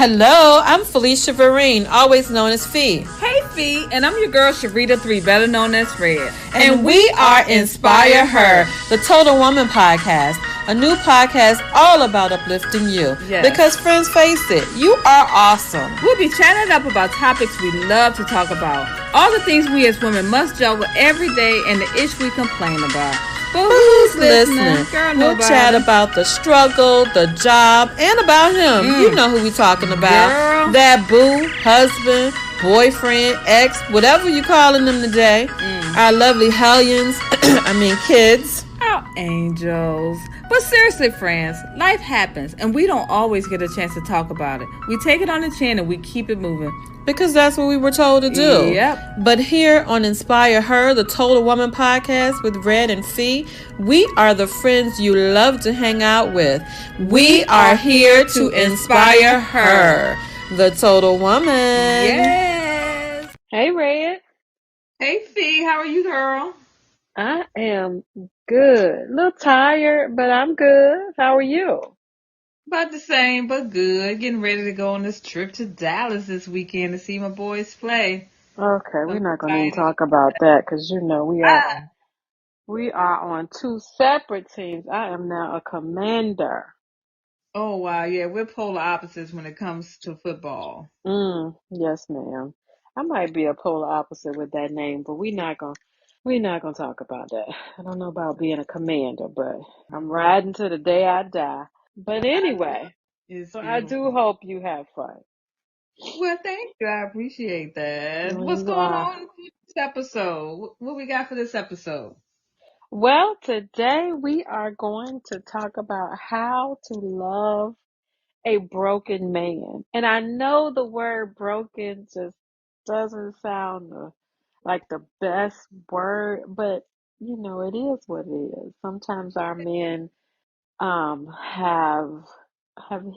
Hello, I'm Felicia Vereen, always known as Fee. Hey Fee, and I'm your girl Sharita 3, better known as Red. And we are Inspire Her, the Total Woman Podcast, a new podcast all about uplifting you. Yes. Because friends, face it, you are awesome. We'll be chatting up about topics we love to talk about, all the things we as women must juggle every day and the ish we complain about. But who's listening? Girl, we'll chat about the struggle, the job, and about him. You know who we talking about. Girl. That boo, husband, boyfriend, ex, whatever you calling them today. Our lovely hellions, kids. Our angels. But seriously, friends, life happens, and we don't always get a chance to talk about it. We take it on the chin and we keep it moving. Because that's what we were told to do. Yep. But here on Inspire Her, the Total Woman Podcast with Red and Fee, we are the friends you love to hang out with. We are here to inspire her, the Total Woman. Yes. Hey, Red. Hey, Fee. How are you, girl? I am good. A little tired, but I'm good. How are you? About the same, but good. Getting ready to go on this trip to Dallas this weekend to see my boys play. Okay, we're not going to even talk about that because we are on two separate teams. I am now a commander. Oh wow, yeah, we're polar opposites when it comes to football. Yes, ma'am. I might be a polar opposite with that name, but we're not gonna talk about that. I don't know about being a commander, but I'm riding to the day I die. But anyway, so I do hope you have fun. Well, thank you. I appreciate that. What's going on with this episode? What we got for this episode? Well, today we are going to talk about how to love a broken man. And I know the word broken just doesn't sound like the best word, but it is what it is. Sometimes our men have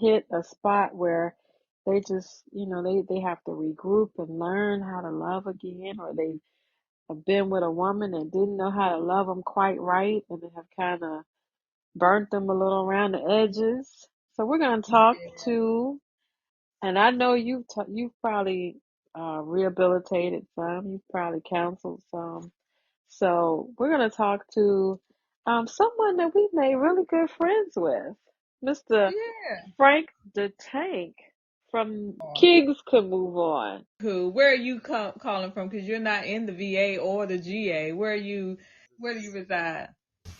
hit a spot where they just, they have to regroup and learn how to love again, or they have been with a woman and didn't know how to love them quite right, and they have kind of burnt them a little around the edges. So we're going to talk to, and I know you've probably rehabilitated some, you've probably counseled some. So we're going to talk to someone that we've made really good friends with, Mr. Frank the Tank from Kids Can Move On. Where are you calling from? Because you're not in the VA or the GA. Where do you reside?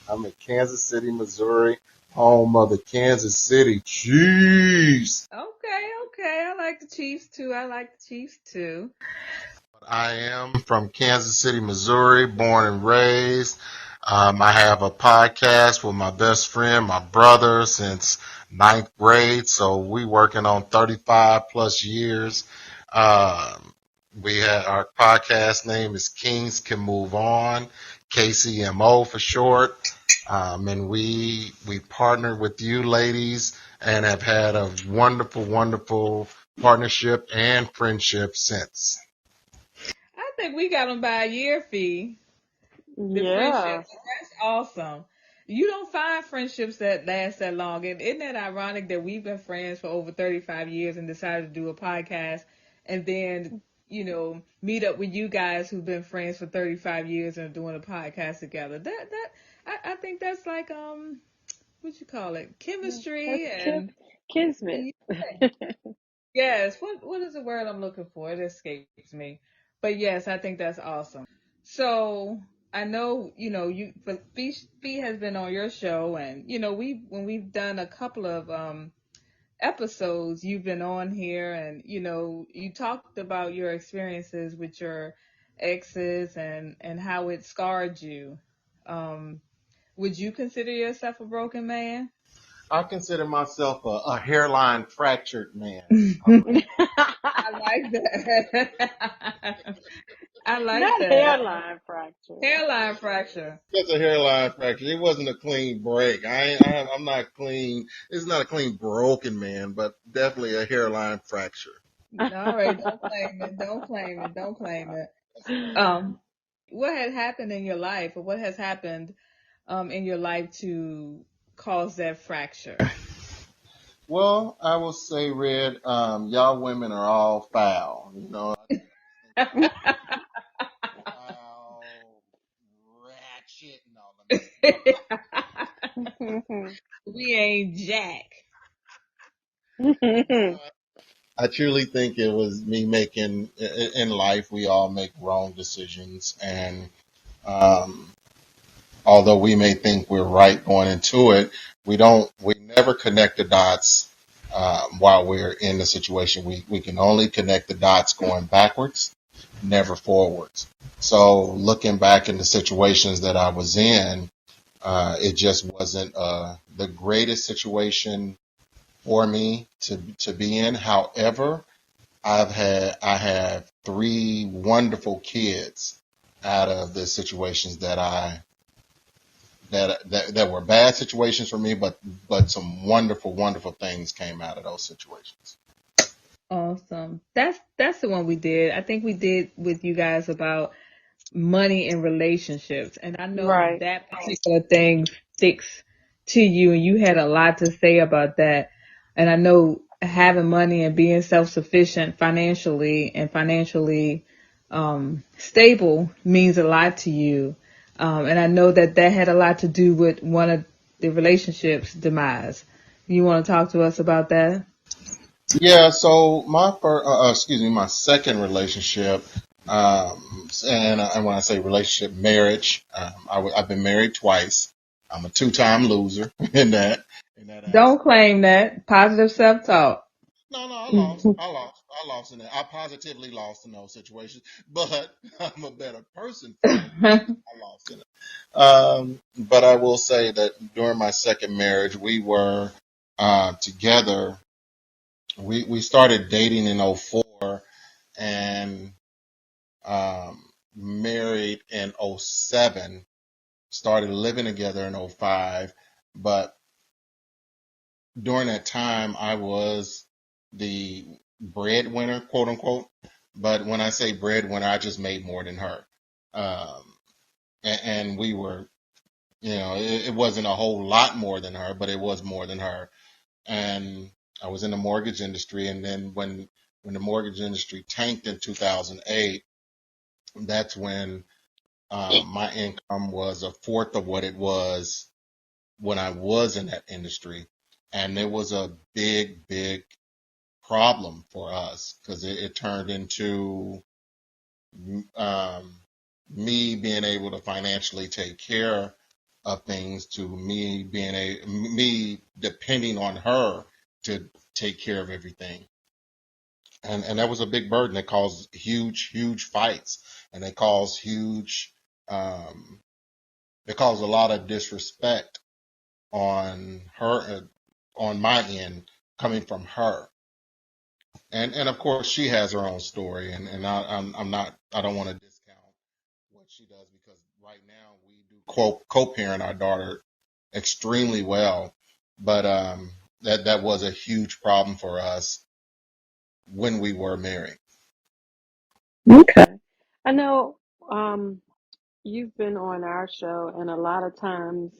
I'm in Kansas City, Missouri, home of the Kansas City Chiefs. Okay. I like the Chiefs too. I am from Kansas City, Missouri, born and raised. I have a podcast with my best friend, my brother, since ninth grade. So we working on 35 plus years. Our podcast name is Kings Can Move On, KCMO for short. And we partnered with you ladies and have had a wonderful, wonderful partnership and friendship since. I think we got them by a year, Fee. The friendships. That's awesome. You don't find friendships that last that long. And isn't that ironic that we've been friends for over 35 years and decided to do a podcast and then, meet up with you guys who've been friends for 35 years and are doing a podcast together. I think that's like, what you call it? Chemistry and kismet. Yes. What is the word I'm looking for? It escapes me. But yes, I think that's awesome. So I know, Fee has been on your show, and when we've done a couple of episodes, you've been on here, and you talked about your experiences with your exes and how it scarred you. Would you consider yourself a broken man? I consider myself a hairline fractured man. I like that. I like Not that. Hairline fracture. Hairline fracture. It's a hairline fracture. It wasn't a clean break. I'm not clean. It's not a clean broken man, but definitely a hairline fracture. All right, don't claim it. What had happened in your life, or what has happened in your life to cause that fracture? Well, I will say, Red, y'all women are all foul. I think foul, ratchet, and all. Let me We ain't Jack. stop. I truly think it was me making in life. We all make wrong decisions, and um, although we may think we're right going into it, we don't. We never connect the dots while we're in the situation. We can only connect the dots going backwards, never forwards. So looking back in the situations that I was in, it just wasn't the greatest situation for me to be in. However, I have three wonderful kids out of the situations that were bad situations for me, but some wonderful, wonderful things came out of those situations. Awesome. That's the one we did. I think we did with you guys about money and relationships. And I know Right. that particular thing sticks to you, and you had a lot to say about that. And I know having money and being self-sufficient financially and financially stable means a lot to you. And I know that that had a lot to do with one of the relationships demise. You want to talk to us about that? Yeah, so my second relationship, and when I say relationship, marriage, I've been married twice. I'm a two-time loser in that Don't aspect. claim that. Positive self-talk. No, I lost in that. I positively lost in those situations, but I'm a better person for it. I lost in it. But I will say that during my second marriage, we were together. We started dating in '04 and married in '07. Started living together in '05. But during that time, I was the breadwinner, quote unquote. But when I say breadwinner, I just made more than her. Um, and we were, it wasn't a whole lot more than her, but it was more than her. And I was in the mortgage industry. And then when the mortgage industry tanked in 2008, that's when my income was a fourth of what it was when I was in that industry. And it was a big, big problem for us because it turned into um, me being able to financially take care of things to me depending on her to take care of everything. And that was a big burden that caused huge, huge fights, and um, it caused a lot of disrespect on her, on my end, coming from her. And of course she has her own story, and I'm not, I don't want to discount what she does because right now we do co-parent our daughter extremely well, but that was a huge problem for us when we were married. Okay. I know you've been on our show, and a lot of times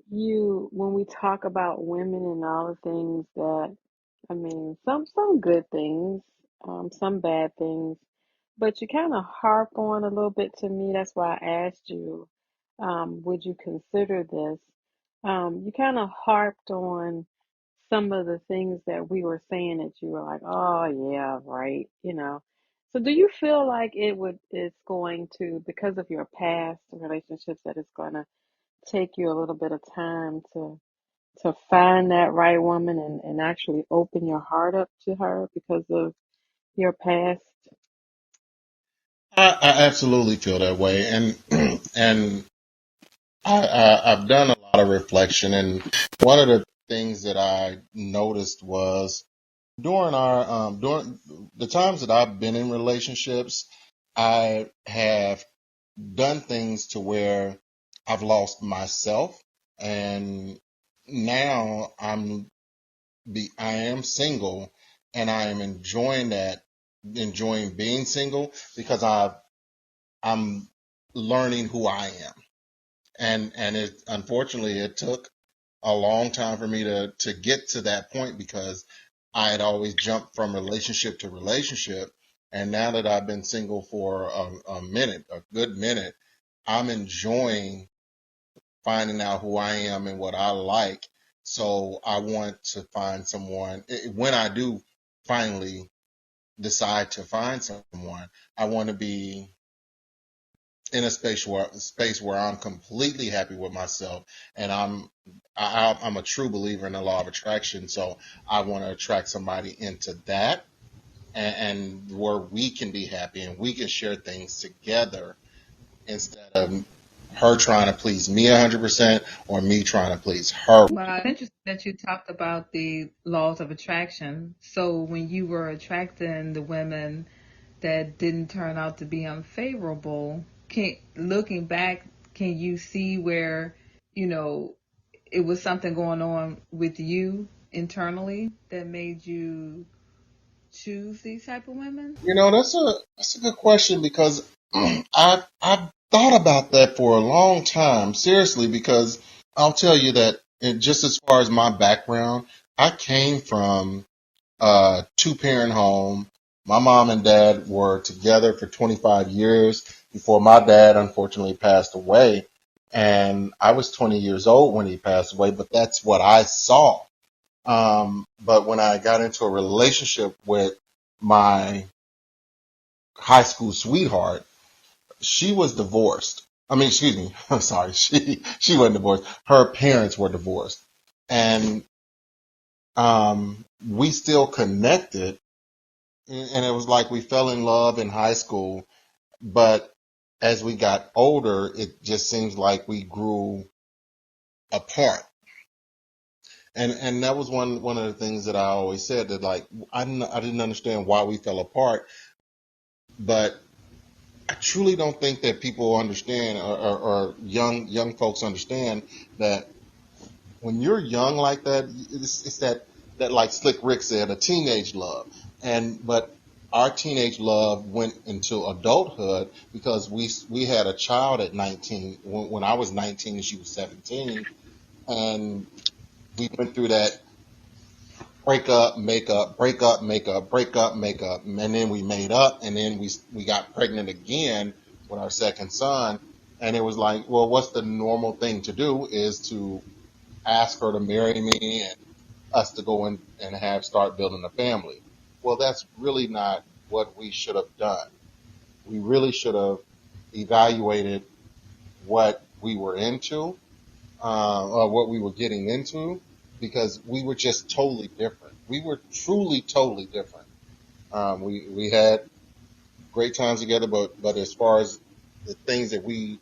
when we talk about women and all the things that, I mean, some good things, some bad things, but you kind of harp on a little bit to me. That's why I asked you, would you consider this? You kind of harped on some of the things that we were saying that you were like, oh yeah, right, you know. So do you feel like it's going to, because of your past relationships, that it's going to take you a little bit of time to find that right woman and actually open your heart up to her because of your past? I absolutely feel that way, and and I've done a lot of reflection, and one of the things that I noticed was during the times that I've been in relationships, I have done things to where I've lost myself, and now I am single, and I am enjoying being single because I'm learning who I am, and it unfortunately it took a long time for me to get to that point because I had always jumped from relationship to relationship. And now that I've been single for a good minute, I'm enjoying finding out who I am and what I like. So I want to find someone when I do finally decide to find someone. I want to be in a space where I'm completely happy with myself, and I'm a true believer in the law of attraction. So I want to attract somebody into that, and where we can be happy and we can share things together instead of her trying to please me 100% or me trying to please her. Wow, it's interesting that you talked about the laws of attraction. So when you were attracting the women that didn't turn out to be unfavorable, looking back, can you see where, you know, it was something going on with you internally that made you choose these type of women? That's a good question because I've thought about that for a long time, seriously, because I'll tell you that just as far as my background, I came from a two-parent home. My mom and dad were together for 25 years before my dad unfortunately passed away. And I was 20 years old when he passed away, but that's what I saw. But when I got into a relationship with my high school sweetheart, she was divorced. I mean, excuse me, I'm sorry, she wasn't divorced. Her parents were divorced. And we still connected, and it was like we fell in love in high school, but as we got older, it just seems like we grew apart. And that was one of the things that I always said, that like I didn't understand why we fell apart, but I truly don't think that people understand, or young folks understand, that when you're young like that, it's that like Slick Rick said, a teenage love. But our teenage love went into adulthood because we had a child at 19. When I was 19 and she was 17, and we went through that break up, make up, break up, make up, break up, make up, and then we made up, and then we got pregnant again with our second son, and it was like, well, what's the normal thing to do is to ask her to marry me and us to go in and start building a family. Well, that's really not what we should have done. We really should have evaluated what we were into, or what we were getting into, because we were just totally different. We were truly totally different. We had great times together, but as far as the things that we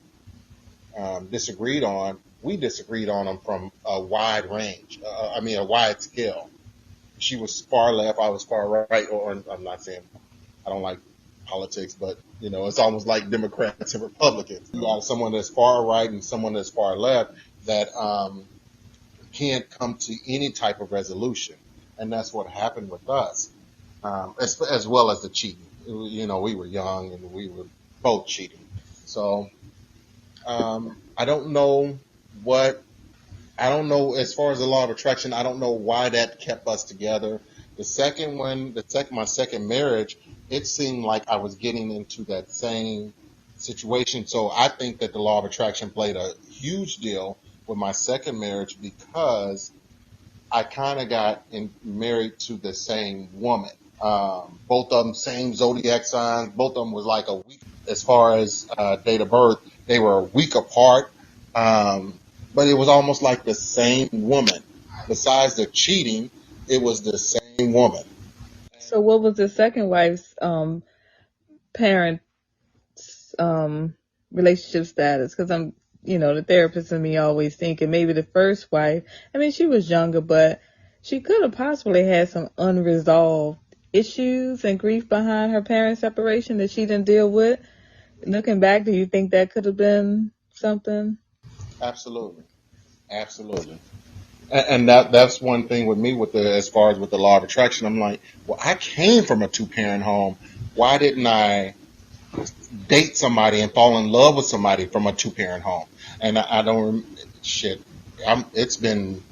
disagreed on, we disagreed on them from a wide range. A wide scale. She was far left, I was far right. Or I'm not saying I don't like politics, but it's almost like Democrats and Republicans. You got someone that's far right and someone that's far left that can't come to any type of resolution, and that's what happened with us, as well as the cheating. We were young and we were both cheating. So I don't know what I don't know as far as the law of attraction. I don't know why that kept us together. My second marriage, it seemed like I was getting into that same situation. So I think that the law of attraction played a huge deal with my second marriage because I kind of got married to the same woman. Both of them same zodiac signs. Both of them was like a week as far as date of birth. They were a week apart, but it was almost like the same woman. Besides the cheating, it was the same woman. So what was the second wife's parents relationship status? Because the therapist in me always thinking maybe the first wife, I mean, she was younger, but she could have possibly had some unresolved issues and grief behind her parents' separation that she didn't deal with. Looking back, do you think that could have been something? Absolutely, absolutely. And that's one thing with me as far as with the law of attraction. I'm like, well, I came from a two-parent home. Why didn't I date somebody and fall in love with somebody from a two-parent home? And I don't shit. It's been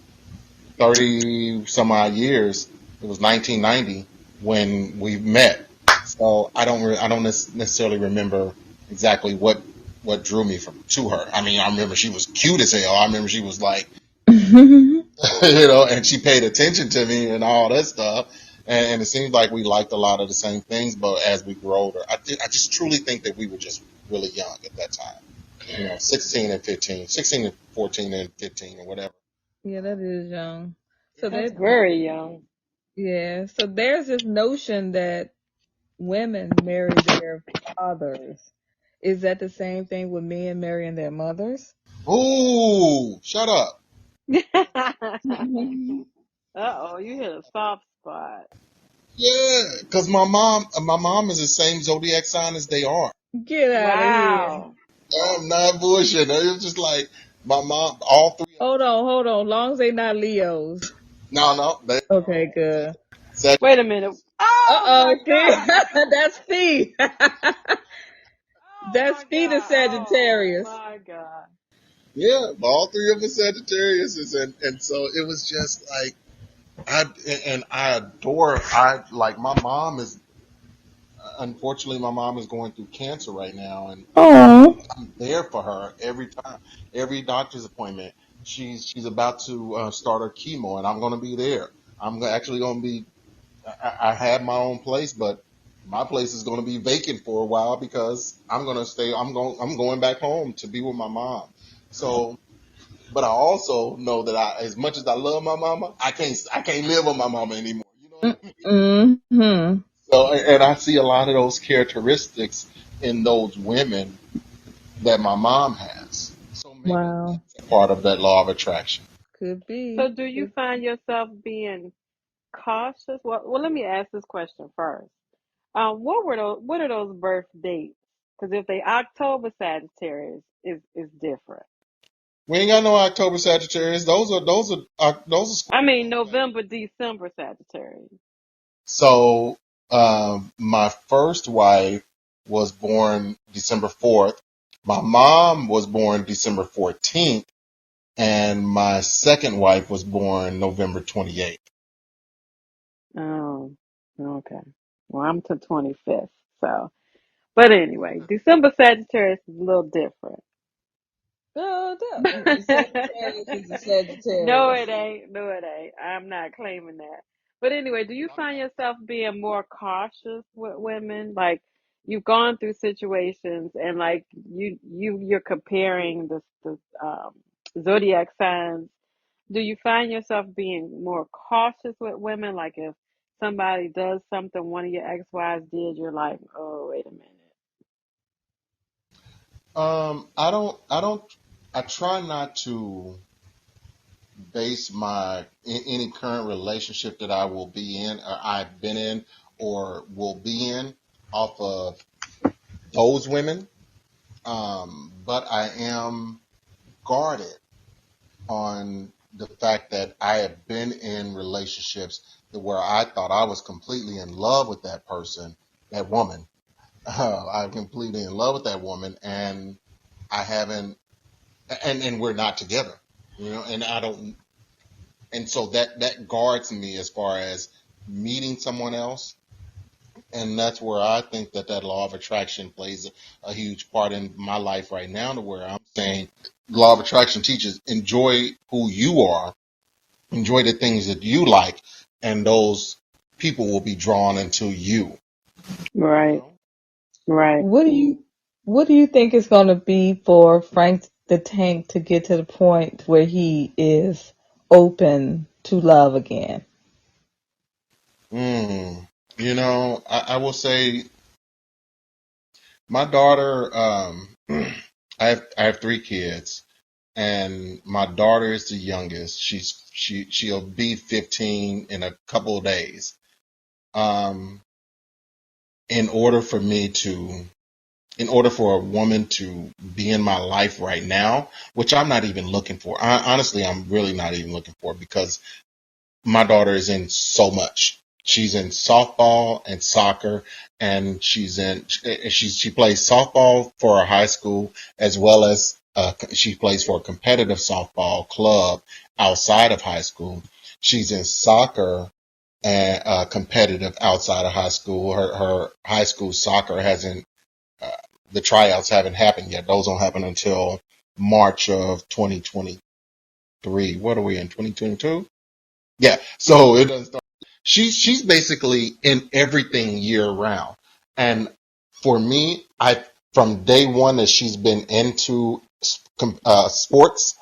30 some odd years. It was 1990 when we met. So I don't necessarily remember exactly what drew me to her. I mean, I remember she was cute as hell. I remember she was like, and she paid attention to me and all that stuff. And it seems like we liked a lot of the same things, but as we grew older, I just truly think that we were just really young at that time. 16 and 15, 16 and 14 and 15 or whatever. Yeah, that is young. So That's that, very young. yeah. So there's this notion that women marry their fathers. Is that the same thing with men marrying their mothers? Ooh, shut up. Uh-oh, you hit a soft spot. Yeah, because my mom is the same zodiac sign as they are. Get out of here. Wow. I'm not bullshitting. It was just like my mom, all three. Hold on. Long as they not Leos. No, they Okay, good. Sag- Wait a minute. Oh my Uh-oh, see? God. That's Fee. Oh That's my Fee the God. Oh Sagittarius. my God. yeah, all three of us Sagittarius, and so it was just like I and I adore. I like my mom is. Unfortunately, my mom is going through cancer right now, and Oh. I'm there for her every time, every doctor's appointment. She's about to start her chemo, and I'm going to be there. I'm actually going to be. I have my own place, but my place is going to be vacant for a while because I'm going to stay. I'm going back home to be with my mom. So, but I also know that as much as I love my mama, I can't live with my mama anymore. You know what I mean? Mm-hmm. So, and I see a lot of those characteristics in those women that my mom has. So maybe Wow. that's a part of that law of attraction. Could So be. do you find yourself being cautious? Well, let me ask this question first. What are those birth dates? Because if they October Sagittarius is different. We ain't got no October Sagittarius. Those are I mean Scorpio. November, December Sagittarius. So, my first wife was born December 4th. My mom was born December 14th, and my second wife was born November 28th. Oh, okay. Well, I'm to 25th, so. But anyway, December Sagittarius is a little different. No, the Sagittarius is a No, Sagittarius. it ain't. No, it ain't. I'm not claiming that. But anyway, do you find yourself being more cautious with women? Like you've gone through situations and like you're comparing the zodiac signs. Do you find yourself being more cautious with women? Like if somebody does something one of your ex-wives did, you're like, oh, wait a minute. I don't, I try not to base any current relationship that I will be in or I've been in or will be in off of those women. But I am guarded on the fact that I have been in relationships where I thought I was completely in love with that person, that woman. I'm completely in love with that woman, and I haven't, and we're not together, and I don't, and so that guards me as far as meeting someone else, and that's where I think that law of attraction plays a huge part in my life right now, to where I'm saying law of attraction teaches enjoy who you are, enjoy the things that you like, and those people will be drawn into you. You Right, know? right. What do you think it's gonna be for Frank the Tank to get to the point where he is open to love again? I will say my daughter. I have three kids, and my daughter is the youngest. She'll be 15 in a couple of days. Um, in order for me to, in order for a woman to be in my life right now, which I'm not even looking for. Honestly, I'm really not even looking for, because my daughter is in so much. She's in softball and soccer, and she plays softball for her high school, as well as she plays for a competitive softball club outside of high school. She's in soccer and competitive outside of high school. Her high school soccer hasn't, uh, the tryouts haven't happened yet. Those don't happen until March of 2023. What are we in, 2022? Yeah. So it doesn't start. She's basically in everything year round. And for me, from day one that she's been into sports,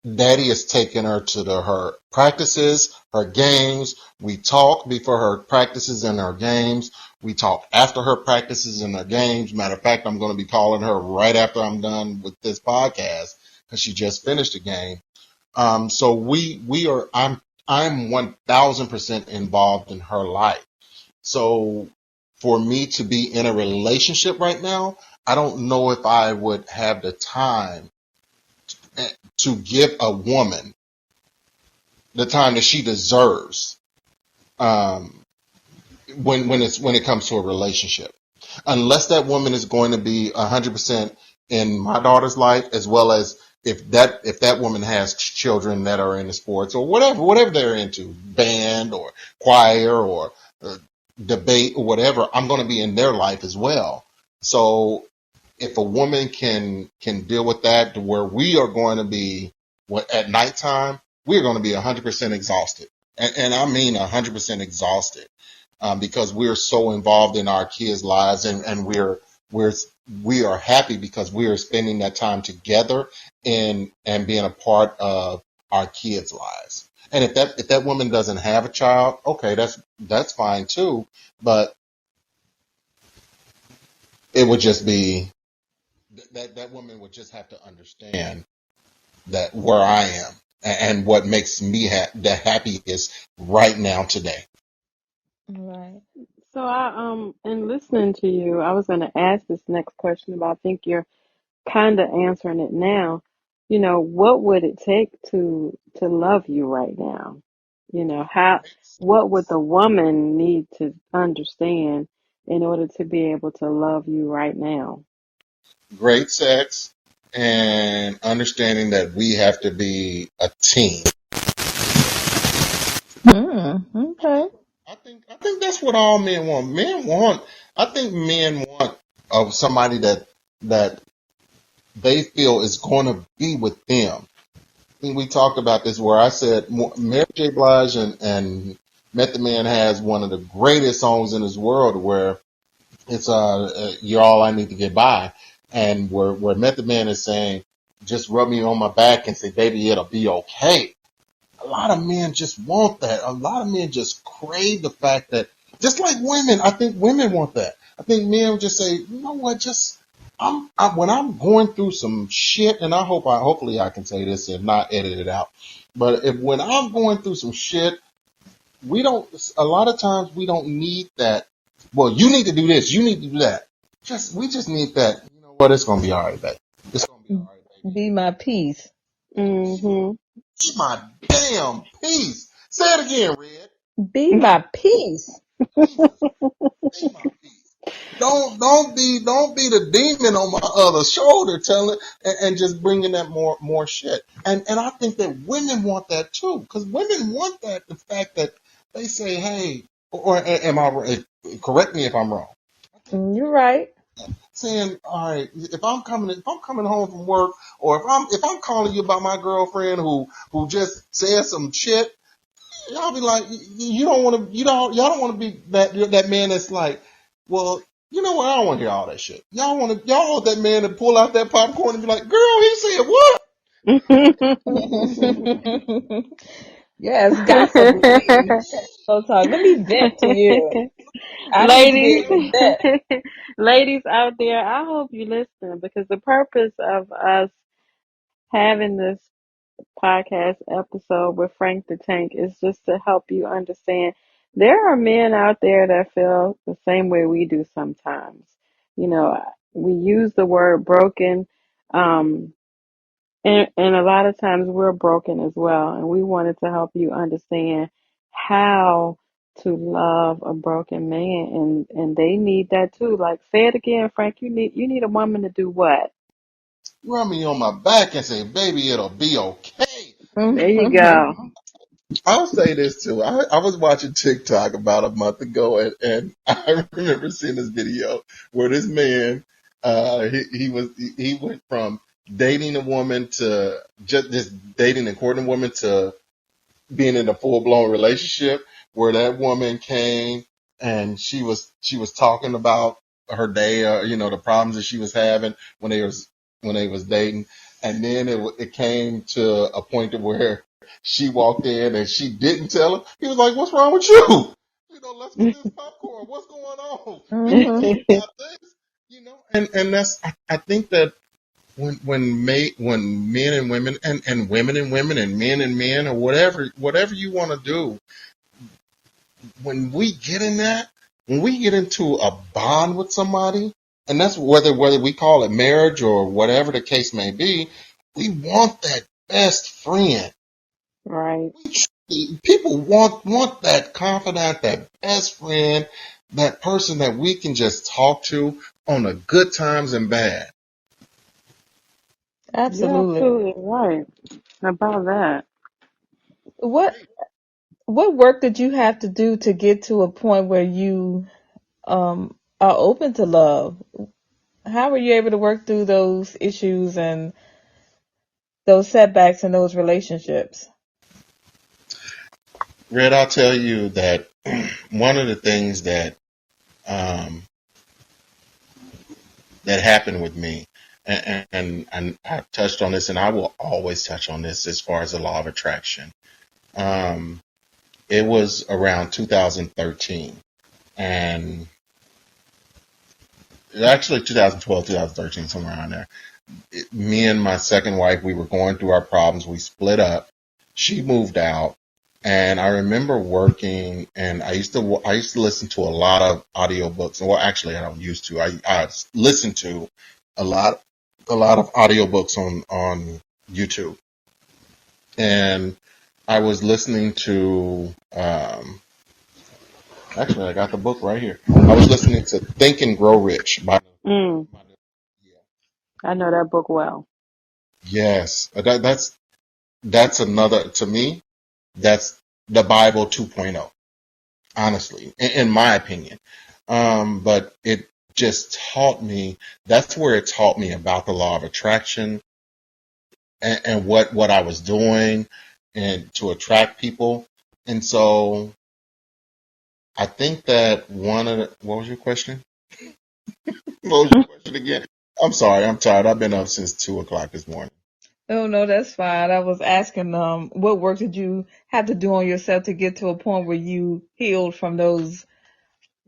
Daddy has taken her to her practices, her games. We talk before her practices and her games. We talk after her practices and her games. Matter of fact, I'm going to be calling her right after I'm done with this podcast because she just finished a game. So I'm 1000% involved in her life. So for me to be in a relationship right now, I don't know if I would have the time to give a woman the time that she deserves, um, when it comes to a relationship, unless that woman is going to be 100% in my daughter's life, as well as if that woman has children that are into sports or whatever they're into, band or choir or uh, debate or whatever, I'm going to be in their life as well. So if a woman can deal with that, to where we are going to be at nighttime, we're going to be 100% exhausted, and I mean 100% exhausted, because we're so involved in our kids' lives, and we're we are happy because we are spending that time together and being a part of our kids' lives. And if that woman doesn't have a child, okay, that's fine too. But it would just be that woman would just have to understand that where I am and what makes me the happiest right now today. Right. So in listening to you, I was going to ask this next question, but I think you're kind of answering it now. What would it take to love you right now? What would the woman need to understand in order to be able to love you right now? Great sex and understanding that we have to be a team. Okay. I think that's what all men want. I think men want of somebody that they feel is going to be with them. I think we talked about this where I said Mary J. Blige and Method Man has one of the greatest songs in this world where it's you're all I need to get by, and where Method Man is saying, just rub me on my back and say, baby, it'll be okay. A lot of men just want that. A lot of men just crave the fact that, just like women, I think women want that. I think men just say, you know what, just when I'm going through some shit, and hopefully I can say this and not edit it out. But when I'm going through some shit, a lot of times we don't need that. Well, you need to do this, you need to do that. We just need that. You know what? It's gonna be all right, baby. It's gonna be all right, baby. Be my peace. Mm-hmm. Be my damn peace. Say it again, Red. Be my peace. Jesus, be my peace. Don't be the demon on my other shoulder telling and just bringing that more shit. And I think that women want that too, because women want that, the fact that they say, hey, or am I right? Correct me if I'm wrong. I think You're women right. saying, all right, if I'm coming home from work, or if I'm calling you about my girlfriend who just said some shit, y'all be like, you don't want to, y'all don't want to be that man that's like, well, you know what? I don't want to hear all that shit. Y'all want that man to pull out that popcorn and be like, girl, he said what? Yes, gossip with me. So talk. Let me vent to you. I need to be Ladies, able to vent. ladies out there, I hope you listen, because the purpose of us having this podcast episode with Frank the Tank is just to help you understand there are men out there that feel the same way we do sometimes. You know, we use the word broken, um, and a lot of times we're broken as well. And we wanted to help you understand how to love a broken man, and they need that too. Like, say it again, Frank. You need a woman to do what? Rub me on my back and say, baby, it'll be okay. There you go. I'll say this too. I was watching TikTok about a month ago, and I remember seeing this video where this man, he went from dating a woman to just dating and courting a woman to being in a full blown relationship, where that woman came and she was talking about her day, the problems that she was having when they was dating, and then it came to a point to where she walked in and she didn't tell him. He was like, "What's wrong with you? Let's get this popcorn. What's going on? We can Mm-hmm. talk about this." And that's I think that when men and women and women and women and men or whatever you want to do, when we get in that, when we get into a bond with somebody, and that's whether we call it marriage or whatever the case may be, we want that best friend. Right. People want that confidant, that best friend, that person that we can just talk to on the good times and bad. You're Absolutely. absolutely right about that. What what work did you have to do to get to a point where you are open to love? How were you able to work through those issues and those setbacks in those relationships? Red, I'll tell you that one of the things um, that happened with me, and I touched on this, and I will always touch on this as far as the law of attraction. Um, it was around 2013, and actually 2012, 2013, somewhere around there. Me and my second wife, we were going through our problems. We split up. She moved out, and I remember working. And I used to listen to a lot of audiobooks. Well, actually, I don't used to. I listened to a lot of audiobooks on YouTube, and I was listening to. Actually, I got the book right here. I was listening to Think and Grow Rich by. Mm, Yeah. I know that book well. Yes, that's another, to me, that's the Bible 2.0, honestly, in my opinion. But it just taught me, that's where it taught me about the law of attraction, and what I was doing and to attract people. And so I think that what was your question? What was your question again? I'm sorry, I'm tired. I've been up since 2 o'clock this morning. Oh no, that's fine. I was asking what work did you have to do on yourself to get to a point where you healed from those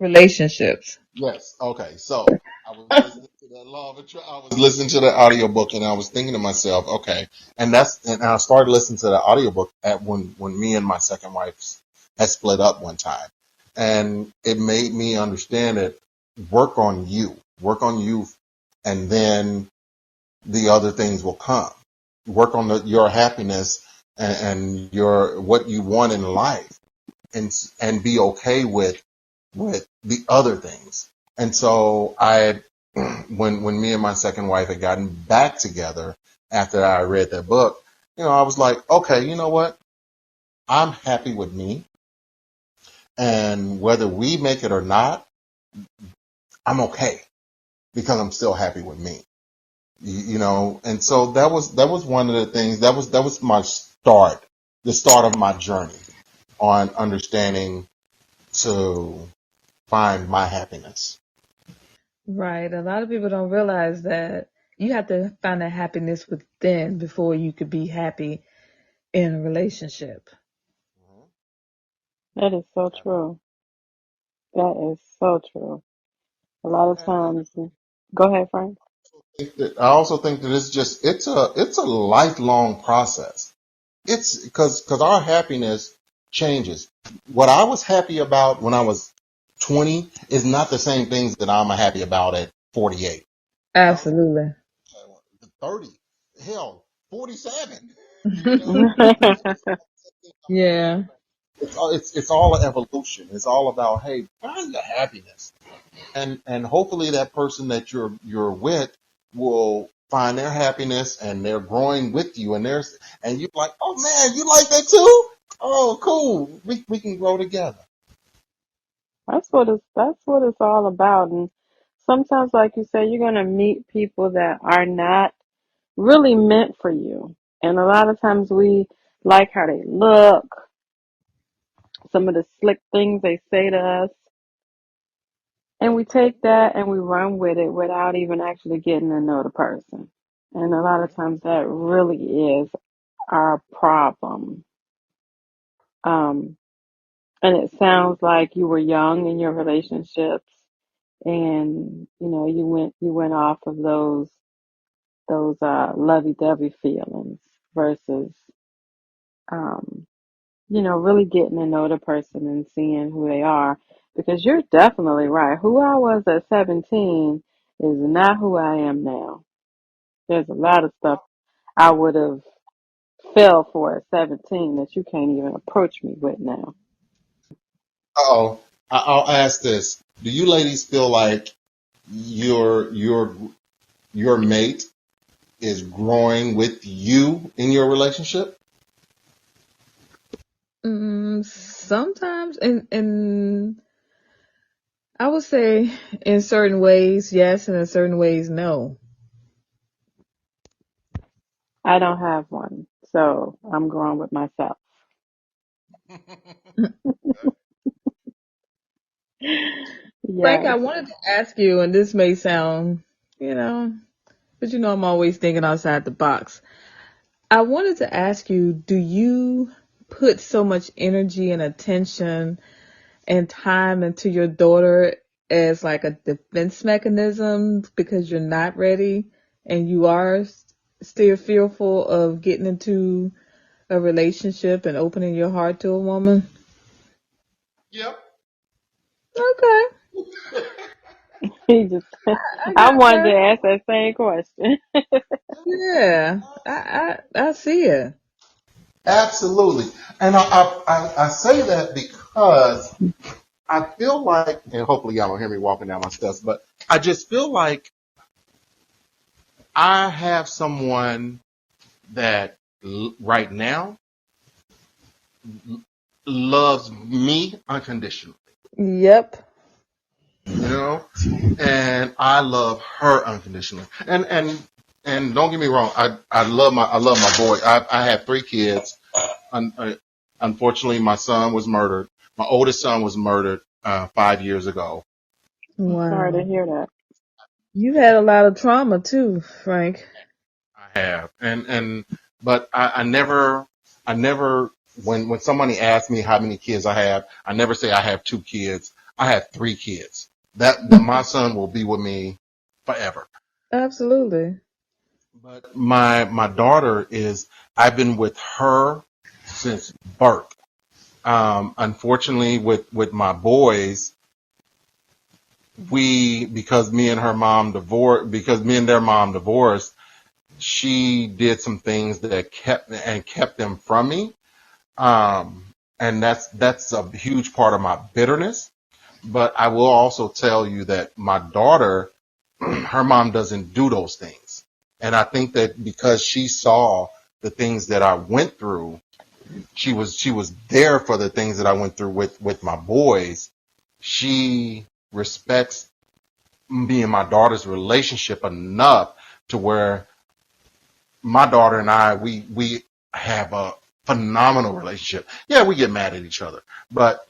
relationships? Yes. Okay. So I was listening to that law of attraction. I was listening to the audiobook, and I was thinking to myself, okay, and I started listening to the audiobook at when me and my second wife had split up one time, and it made me understand that work on you, and then the other things will come. Work on your happiness and your what you want in life, and be okay with the other things. And so when me and my second wife had gotten back together after I read that book, I was like, okay, you know what? I'm happy with me, and whether we make it or not, I'm okay because I'm still happy with me. And so that was one of the things that was my start, the start of my journey on understanding to find my happiness. Right. A lot of people don't realize that you have to find that happiness within before you could be happy in a relationship. That is so true. That is so true. A lot of And times, go ahead, Frank. I also think that it's a lifelong process. It's because our happiness changes. What I was happy about when I was 20 is not the same things that I'm happy about at 48. What I was Absolutely. at 30, hell, 47. You know, I'm happy Yeah. about. It's all an evolution. It's all about, hey, find your happiness, and hopefully that person that you're with will find their happiness, and they're growing with you, and you're like, oh man, you like that too? Oh, cool. We can grow together. That's what it's all about. And sometimes, like you say, you're gonna meet people that are not really meant for you. And a lot of times we like how they look, some of the slick things they say to us, and we take that and we run with it without even actually getting to know the person. And a lot of times that really is our problem. Um, and it sounds like you were young in your relationships, and you went off of those lovey-dovey feelings versus um, really getting to know the person and seeing who they are. Because you're definitely right. Who I was at 17 is not who I am now. There's a lot of stuff I would have fell for at 17 that you can't even approach me with now. Oh, I'll ask this: do you ladies feel like your mate is growing with you in your relationship? Sometimes, and I would say in certain ways, yes, and in certain ways, no. I don't have one, so I'm growing with myself. Frank, Yes, I wanted to ask you, and this may sound, you know, but I'm always thinking outside the box. I wanted to ask you, do you put so much energy and attention and time into your daughter as like a defense mechanism because you're not ready and you are still fearful of getting into a relationship and opening your heart to a woman? Yep. Okay, he just. I I got wanted to that. ask that same question. Yeah, I see it. Absolutely. And I say that because I feel like, and hopefully y'all don't hear me walking down my steps, but I just feel like I have someone that right now loves me unconditionally, Yep. you know, and I love her unconditionally. And don't get me wrong, I love my boy. I have 3 kids. Unfortunately, my son was murdered. My oldest son was murdered 5 years ago. I'm sorry to Wow. hear that. You had a lot of trauma too, Frank. I have, but I never, when somebody asks me how many kids I have, I never say I have 2 kids. I have 3 kids. That my son will be with me forever. Absolutely. But my daughter is, I've been with her since birth. Unfortunately, with my boys, because me and her mom divorced, because me and their mom divorced, she did some things that kept them from me. And that's a huge part of my bitterness. But I will also tell you that my daughter, her mom doesn't do those things. And I think that because she saw the things that I went through, she was there for the things that I went through with my boys. She respects me and my daughter's relationship enough to where my daughter and I, we have a phenomenal relationship. Yeah, we get mad at each other, but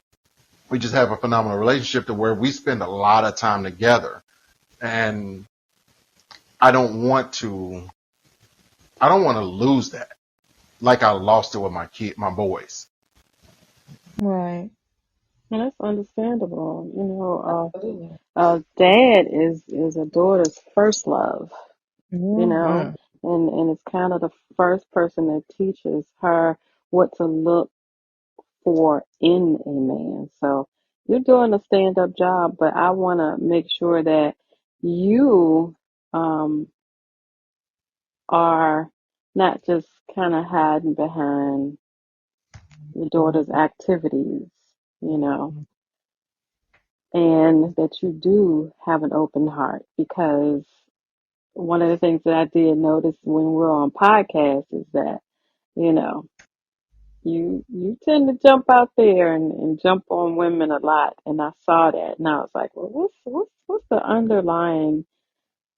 we just have a phenomenal relationship to where we spend a lot of time together. And I don't want to, I don't want to lose that like I lost it with my boys. Right. And that's understandable. Absolutely. Dad is a daughter's first love. You know, Hmm. and it's kind of the first person that teaches her what to look for in a man. So you're doing a stand-up job, but I want to make sure that you um, are not just kind of hiding behind your daughter's activities, you know, and that you do have an open heart because one of the things that I did notice when we're on podcasts is that, you know, you tend to jump out there and jump on women a lot, and I saw that, and I was like, well, what's the underlying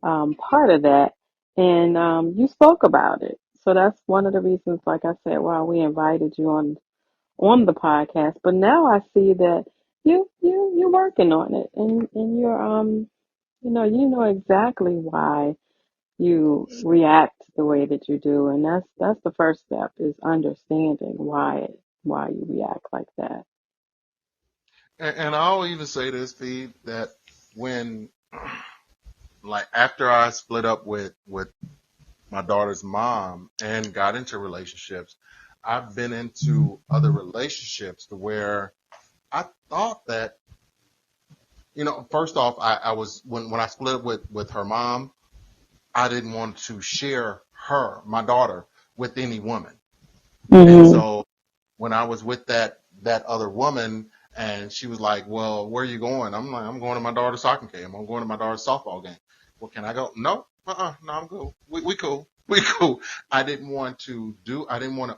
part of that? And you spoke about it, so that's one of the reasons, like I said, why we invited you on the podcast. But now I see that you're working on it, and you're you know exactly why you react the way that you do, and that's the first step, is understanding why you react like that. And I'll even say this, Steve, that when, like, after I split up with my daughter's mom and got into relationships, I've been into other relationships to where I thought that, first off, I was, when I split up with her mom, I didn't want to share my daughter, with any woman. And Mm-hmm. so when I was with that other woman, and she was like, well, where are you going? I'm like, I'm going to my daughter's soccer game. I'm going to my daughter's softball game. Well, can I go? No, no, I'm cool. We cool. We cool. I didn't want to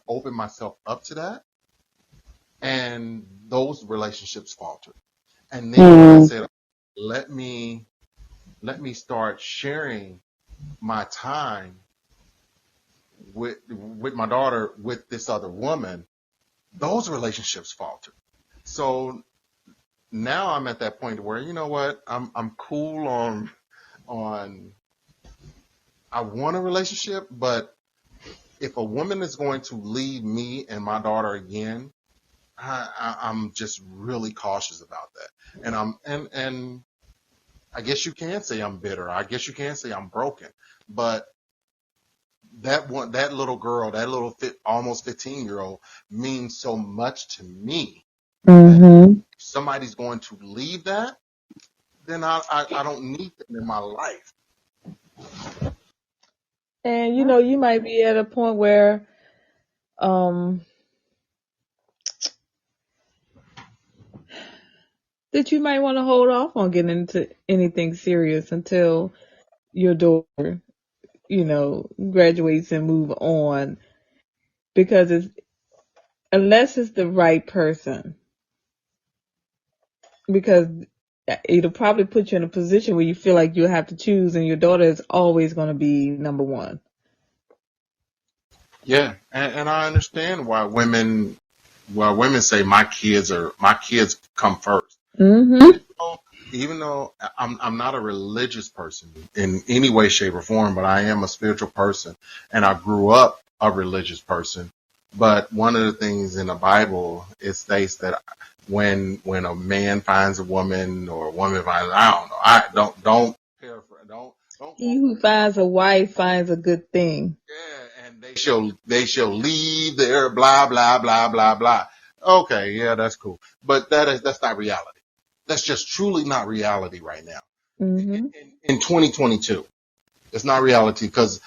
open myself up to that. And those relationships faltered. And then when I said, let me start sharing my time with my daughter with this other woman, those relationships faltered. So now I'm at that point where, you know what, I'm cool on I want a relationship, but if a woman is going to leave me and my daughter again, I'm just really cautious about that. And I guess you can say I'm bitter. I guess you can say I'm broken. But that little girl, that little almost 15-year-old means so much to me. Mm-hmm. If somebody's going to leave that, then I don't need them in my life. And you might be at a point where that you might want to hold off on getting into anything serious until your daughter, graduates and move on, because unless it's the right person, because it'll probably put you in a position where you feel like you have to choose, and your daughter is always going to be number one. Yeah, and I understand why women say my kids come first. Mm-hmm. Even though I'm not a religious person in any way, shape, or form, but I am a spiritual person, and I grew up a religious person. But one of the things in the Bible, it states that when a man finds a woman, or a woman finds, I don't know, don't paraphrase, don't He who finds a wife finds a good thing. yeah, and they shall leave their blah blah blah blah blah. Okay, yeah, that's cool, but that's not reality. That's just truly not reality right now. Mm-hmm. In 2022, it's not reality, because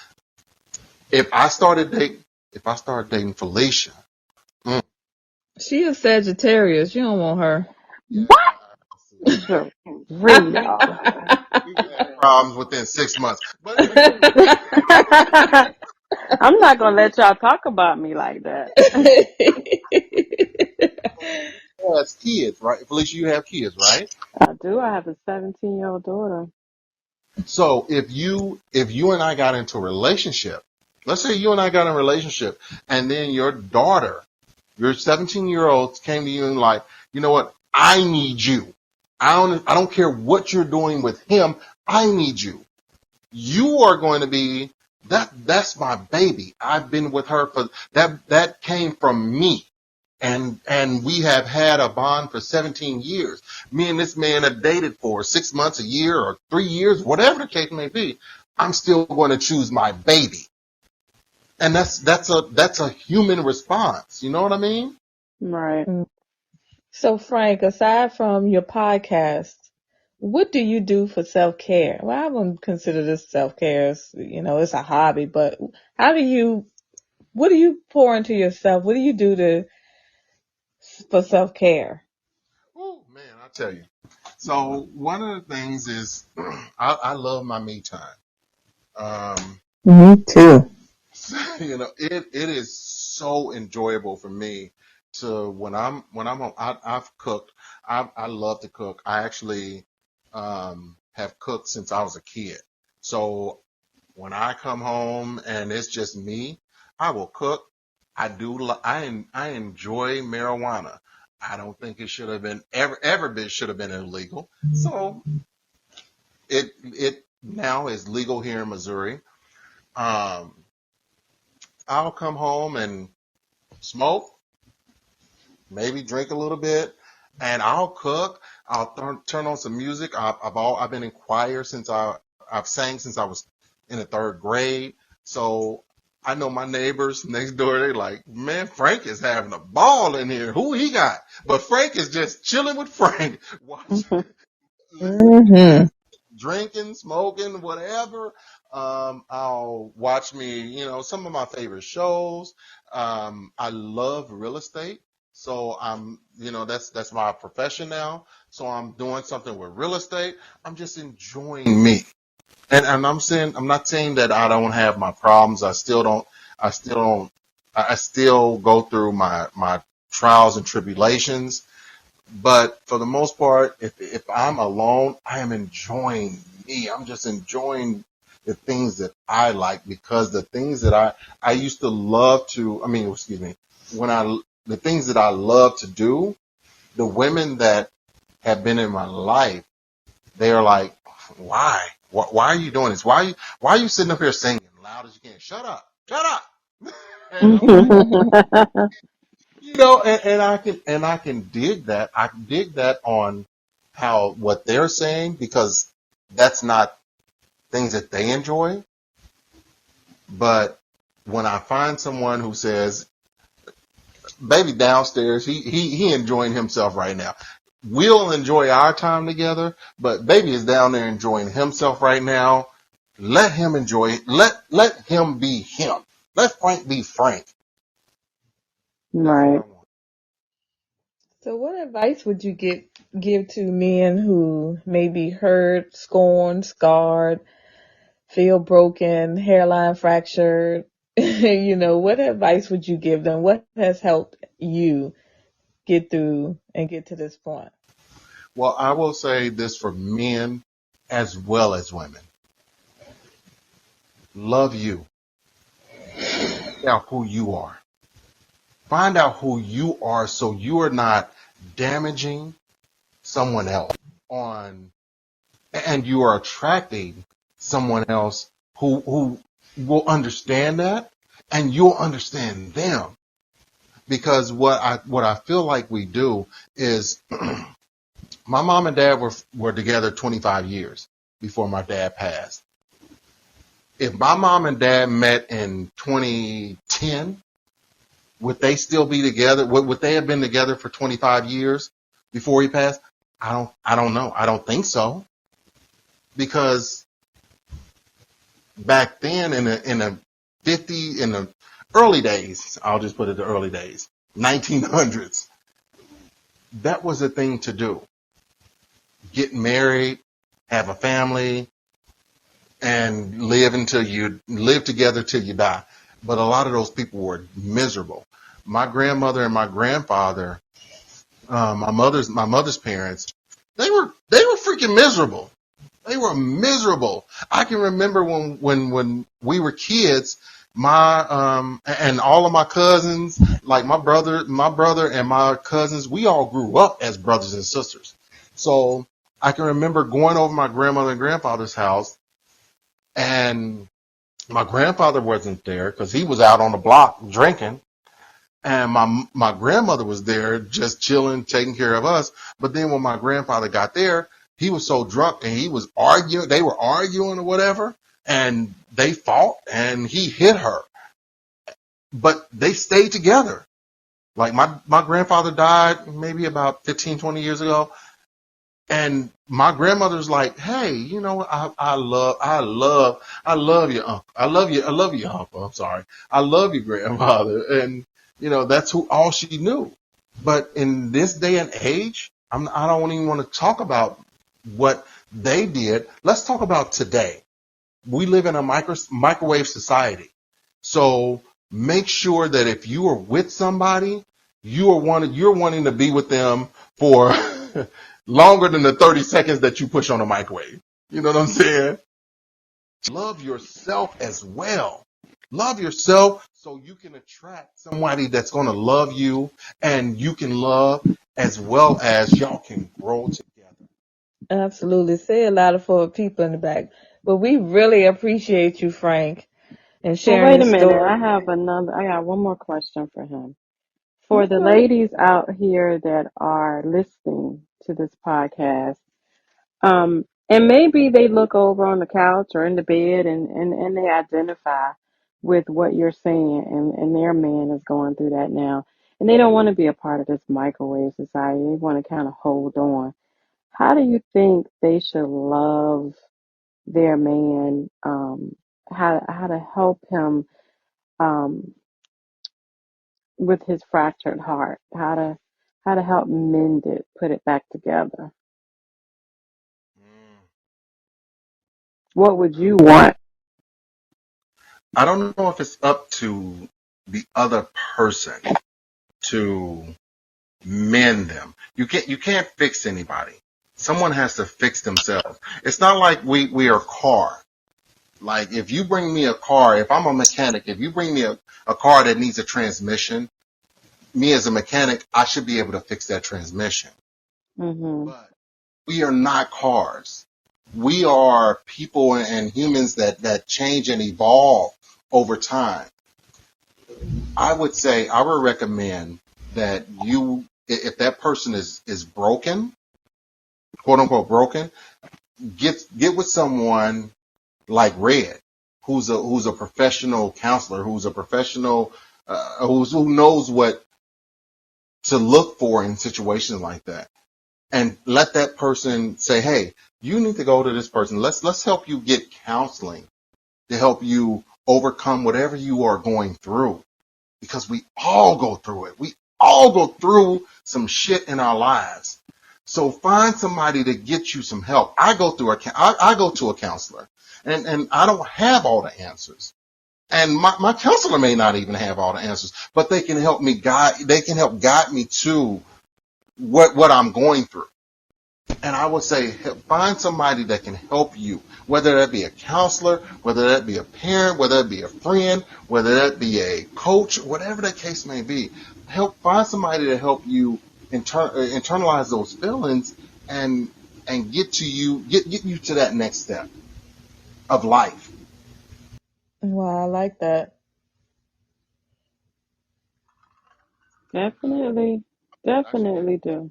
if I started dating Felicia, She is Sagittarius. You don't want her. yeah, What? The real. we would have problems within 6 months. But I'm not gonna let y'all talk about me like that. has kids, right? Felicia, you have kids, right? I do. I have a 17-year-old daughter. So if you and I got into a relationship, let's say you and I got in a relationship, and then your 17-year-old came to you and like, you know what, I need you. I don't care what you're doing with him. I need you. You are going to be that's my baby. I've been with her for that came from me. And we have had a bond for 17 years. Me and this man have dated for 6 months, a year, or 3 years, whatever the case may be. I'm still going to choose my baby. And that's a human response. You know what I mean? Right. So, Frank, aside from your podcast, what do you do for self-care? Well, I wouldn't consider this self-care. It's a hobby, but what do you pour into yourself? What do you do for self-care? Oh man, I tell you. So one of the things is I love my me time. Me too. it is so enjoyable for me to when I'm home. I've cooked. I love to cook. I actually have cooked since I was a kid. So when I come home and it's just me, I will cook. I enjoy marijuana. I don't think it should have been ever been should have been illegal. So it now is legal here in Missouri. Um, I'll come home and smoke, maybe drink a little bit, and I'll cook. I'll turn on some music. I've been in choir since I've sang since I was in the third grade. So I know my neighbors next door. They're like, man, Frank is having a ball in here. Who he got? But Frank is just chilling with Frank, watching, listening to Mm-hmm. drinking, smoking, whatever. I'll watch some of my favorite shows. I love real estate. So that's my profession now. So I'm doing something with real estate. I'm just enjoying me. And I'm not saying that I don't have my problems. I still don't, I still go through my trials and tribulations. But for the most part, if I'm alone, I am enjoying me. I'm just enjoying the things that I like, because the things that I used to love to, I mean, excuse me, the things that I love to do, the women that have been in my life, they are like, why? Why are you doing this? Why are you sitting up here singing loud as you can? Shut up. Shut up. And I'm like, and I can dig that. I can dig that on how what they're saying, because that's not things that they enjoy. But when I find someone who says, "Baby downstairs, he enjoying himself right now. We'll enjoy our time together, but baby is down there enjoying himself right now. Let him enjoy it. Let him be him. Let Frank be Frank." That's what I Right. want. So, what advice would you give to men who may be hurt, scorned, scarred, feel broken, hairline fractured? What advice would you give them? What has helped you get through and get to this point? Well, I will say this for men as well as women. Love you. Find out who you are. Find out who you are, so you are not damaging someone else on, and you are attracting someone else who will understand that, and you'll understand them. Because what I feel like we do is, my mom and dad were together 25 years before my dad passed. If my mom and dad met in 2010, would they still be together? Would they have been together for 25 years before he passed? I don't know. I don't think so. Because back then, in the early days, I'll just put it the early days, 1900s, that was a thing to do. Get married, have a family, and live together till you die. But a lot of those people were miserable. My grandmother and my grandfather, my mother's parents, they were freaking miserable. They were miserable. I can remember when we were kids, and all of my cousins, like my brother and my cousins, we all grew up as brothers and sisters. So I can remember going over my grandmother and grandfather's house, and my grandfather wasn't there because he was out on the block drinking, and my grandmother was there just chilling, taking care of us. But then when my grandfather got there, he was so drunk and he was arguing. They were arguing or whatever, and they fought, and he hit her. But they stayed together. Like my grandfather died maybe about 15, 20 years ago. And my grandmother's like, hey, I love you, uncle. I love you, uncle. I'm sorry. I love you, grandfather. And, that's all she knew. But in this day and age, I don't even want to talk about what they did. Let's talk about today. We live in a microwave society. So make sure that if you are with somebody, you're wanting to be with them for longer than the 30 seconds that you push on the microwave. You know what I'm saying? Love yourself as well. Love yourself so you can attract somebody that's going to love you and you can love, as well as y'all can grow together. Absolutely. Say a lot for people in the back. But we really appreciate you, Frank, and Well, sharing wait a this minute. story. I got one more question for him. For the ladies out here that are listening to this podcast, and maybe they look over on the couch or in the bed and they identify with what you're saying, and their man is going through that now. And they don't want to be a part of this microwave society. They want to kind of hold on. How do you think they should love their man? How to help him um, with his fractured heart? How to help mend it, put it back together? What would you want? I don't know if it's up to the other person to mend them. You can't fix anybody. Someone has to fix themselves. It's not like we are a car. Like if you bring me a car, if I'm a mechanic, if you bring me a car that needs a transmission, me as a mechanic, I should be able to fix that transmission. Mm-hmm. But we are not cars. We are people and humans that change and evolve over time. I would recommend that if that person is broken, quote unquote broken, get with someone like Red, who's a professional counselor, who's a professional, who knows what to look for in situations like that, and let that person say, hey, you need to go to this person. Let's help you get counseling to help you overcome whatever you are going through, because we all go through it. We all go through some shit in our lives. So find somebody to get you some help. I go to a counselor, and I don't have all the answers. And my counselor may not even have all the answers, but they can help guide me to what I'm going through. And I would say find somebody that can help you, whether that be a counselor, whether that be a parent, whether that be a friend, whether that be a coach, whatever the case may be. Find somebody to help you internalize those feelings and get you to that next step of life. Wow, I like that. Definitely, definitely do.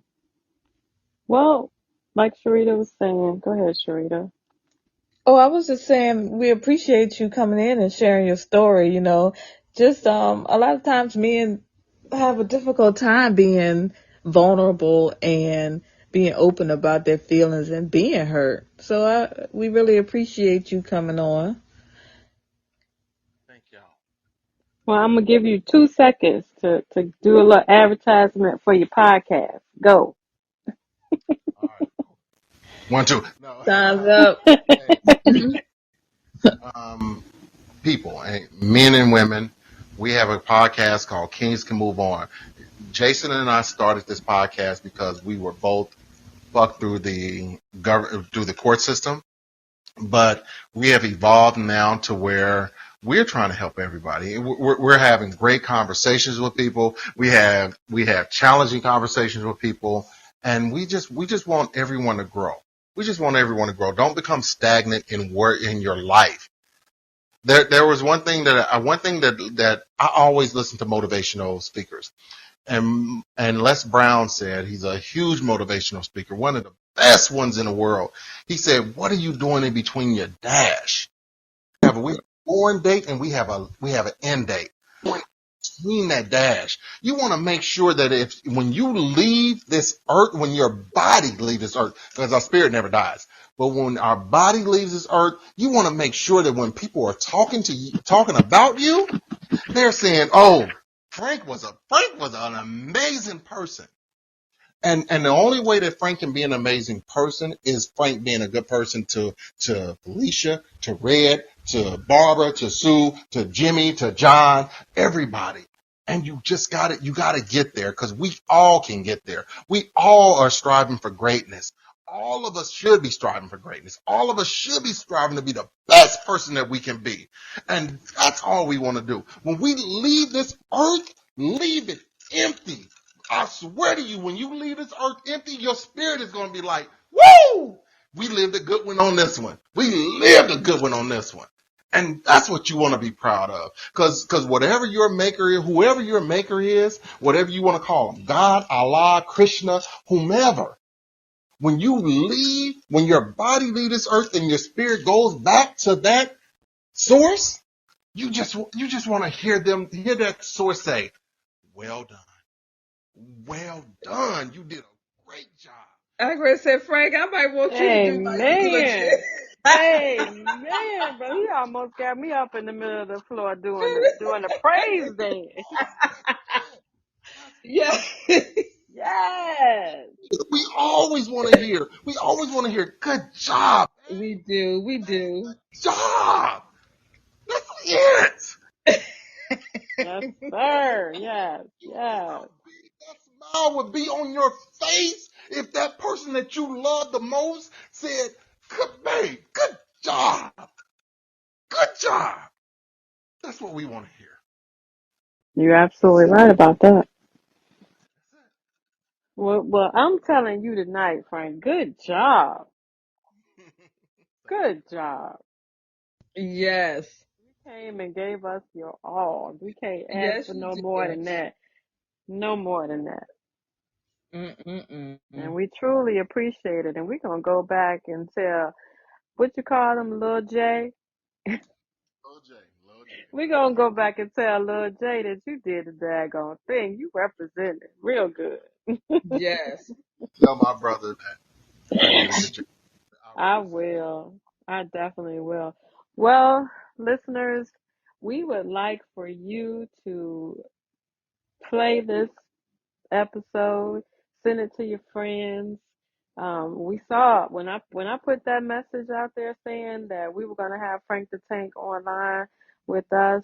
Well, like Sharita was saying, go ahead, Sharita. Oh, I was just saying we appreciate you coming in and sharing your story, Just a lot of times men have a difficult time being vulnerable and being open about their feelings and being hurt. So we really appreciate you coming on. Thank y'all. Well, I'm gonna give you 2 seconds to do a little advertisement for your podcast. Go. All right. 1, 2. No. Time's up. Hey, um, people, men and women, we have a podcast called Kings Can Move On. Jason and I started this podcast because we were both fucked through the court system, but we have evolved now to where we're trying to help everybody. We're having great conversations with people. We have challenging conversations with people, and we just want everyone to grow. We just want everyone to grow. Don't become stagnant in your life. There was one thing that I always listen to motivational speakers. And Les Brown said, he's a huge motivational speaker, one of the best ones in the world. He said, "What are you doing in between your dash? We have a born date and we have an end date. Between that dash, you want to make sure that when you leave this earth, when your body leaves this earth, because our spirit never dies, but when our body leaves this earth, you want to make sure that when people are talking about you, they're saying, "Oh, Frank was an amazing person." And the only way that Frank can be an amazing person is Frank being a good person to Felicia, to Red, to Barbara, to Sue, to Jimmy, to John, everybody. And you just you gotta get there because we all can get there. We all are striving for greatness. All of us should be striving for greatness. All of us should be striving to be the best person that we can be. And that's all we want to do. When we leave this earth, leave it empty. I swear to you, when you leave this earth empty, your spirit is going to be like, woo! We lived a good one on this one. We lived a good one on this one. And that's what you want to be proud of. Because whatever your maker is, whoever your maker is, whatever you want to call them, God, Allah, Krishna, whomever, when you leave, when your body leaves this earth and your spirit goes back to that source, you just want to hear that source say, well done. Well done. You did a great job. I said, Frank, I might want you to do my eulogy. Amen, but he almost got me up in the middle of the floor doing the praise dance. Yeah. Yes. We always want to hear. Good job. We do. Good job. That's it. Yes, sir. Yes. That smile would be on your face if that person that you love the most said, good job. Good job. That's what we want to hear. You're absolutely right about that. Well, I'm telling you tonight, Frank, good job. Good job. Yes. You came and gave us your all. We can't ask Yes, for you no more did. than that. No more than that. Mm-mm-mm. And we truly appreciate it. And we're going to go back and tell, what you call him, Lil J? Lil J. We're going to go back and tell Lil J that you did the daggone thing. You represented real good. Yes. Tell my brother that I did a good job. I will. I definitely will. Well, listeners, we would like for you to play this episode, send it to your friends. We saw when I put that message out there saying that we were gonna have Frank the Tank online with us,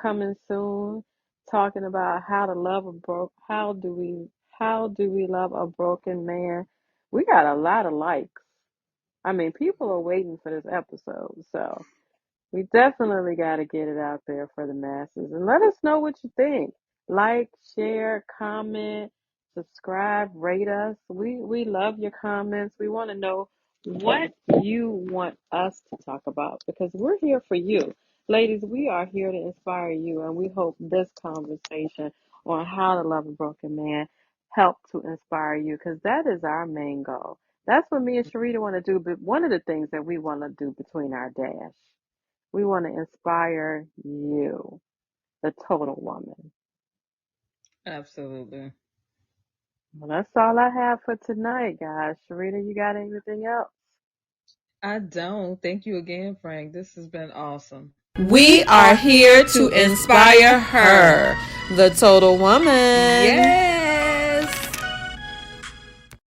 coming soon, talking about how do we love a broken man. We got a lot of likes. I mean, people are waiting for this episode, so we definitely got to get it out there for the masses and let us know what you think. Like, share, comment, subscribe, rate us. We love your comments. We want to know what you want us to talk about because we're here for you. Ladies, we are here to inspire you, and we hope this conversation on how to love a broken man help to inspire you because that is our main goal. That's what me and Sharita want to do, but one of the things that we want to do between our dash. We want to inspire you, the total woman. Absolutely. Well, that's all I have for tonight, guys. Sharita, you got anything else? I don't. Thank you again, Frank. This has been awesome. We are here to inspire her, the total woman. Yay!